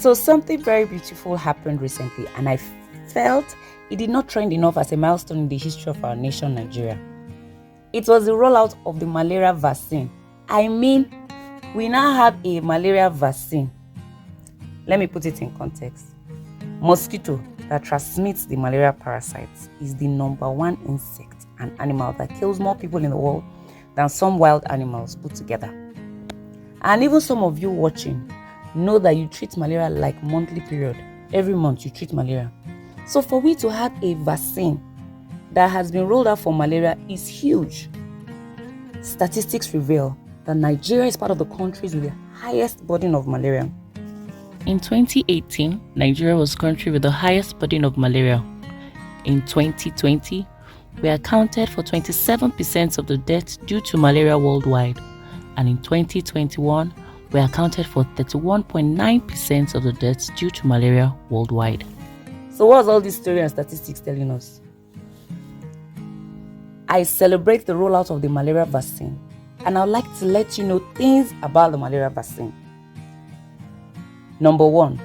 So something very beautiful happened recently, and I felt it did not trend enough as a milestone in the history of our nation, Nigeria. It was the rollout of the malaria vaccine. I mean, we now have a malaria vaccine. Let me put it in context. Mosquito that transmits the malaria parasites is the number one insect and animal that kills more people in the world than some wild animals put together. And even some of you watching know that you treat malaria like monthly period. Every month you treat malaria. So for we to have a vaccine that has been rolled out for malaria is huge. Statistics reveal that Nigeria is part of the countries with the highest burden of malaria. In 2018, Nigeria was the country with the highest burden of malaria. In 2020, we accounted for 27% of the deaths due to malaria worldwide. And in 2021, we accounted for 31.9% of the deaths due to malaria worldwide. So what's all this story and statistics telling us? I celebrate the rollout of the malaria vaccine, and I'd like to let you know things about the malaria vaccine. Number 1,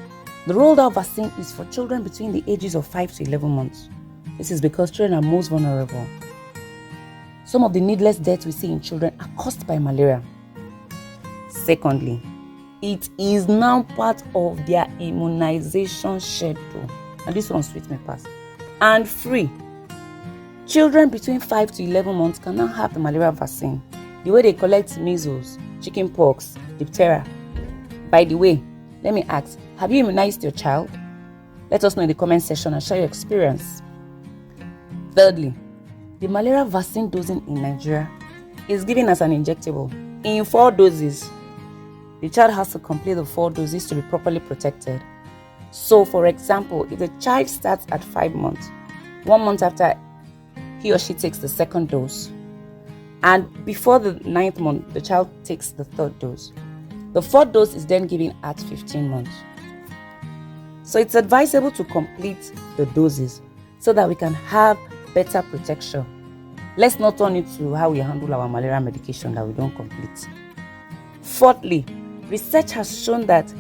the rolled out vaccine is for children between the ages of 5 to 11 months. This is because children are most vulnerable. Some of the needless deaths we see in children are caused by malaria. Secondly, it is now part of their immunization schedule. And this one sweet me pass. And free. Children between 5 to 11 months can now have the malaria vaccine. The way they collect measles, chickenpox, diphtheria. By the way, let me ask, have you immunized your child? Let us know in the comment section and share your experience. Thirdly, the malaria vaccine dosing in Nigeria is given as an injectable in 4 doses. The child has to complete the 4 doses to be properly protected. So, for example, if the child starts at 5 months, 1 month after he or she takes the 2nd dose, and before the 9th month, the child takes the 3rd dose. The 4th dose is then given at 15 months. So it's advisable to complete the doses so that we can have better protection. Let's not turn it to how we handle our malaria medication that we don't complete. Fourthly, research has shown that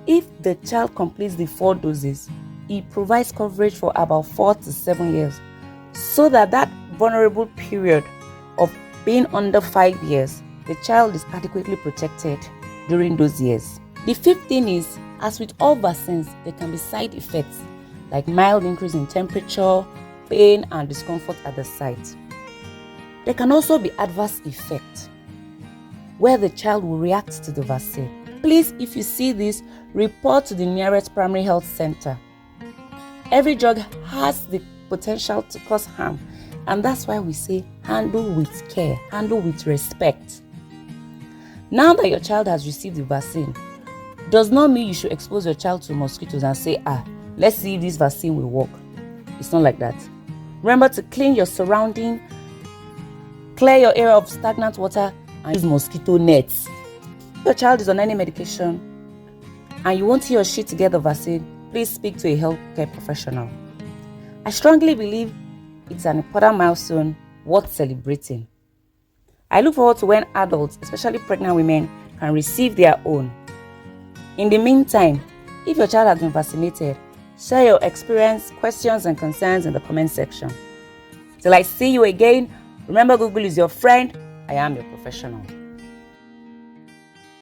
if the child completes the 4 doses, it provides coverage for about 4 to 7 years, so that vulnerable period of being under 5 years, the child is adequately protected during those years. The 5th thing is, as with all vaccines, there can be side effects like mild increase in temperature, pain, and discomfort at the site. There can also be adverse effects where the child will react to the vaccine. Please, if you see this, report to the nearest primary health center. Every drug has the potential to cause harm, and that's why we say handle with care, handle with respect. Now that your child has received the vaccine, does not mean you should expose your child to mosquitoes and say, let's see if this vaccine will work. It's not like that. Remember to clean your surrounding, clear your area of stagnant water, and use mosquito nets. If your child is on any medication and you want he or she to get the vaccine, please speak to a healthcare professional. I strongly believe it's an important milestone worth celebrating. I look forward to when adults, especially pregnant women, can receive their own. In the meantime, if your child has been vaccinated, share your experience, questions, and concerns in the comment section. Till I see you again, remember Google is your friend. I am your professional.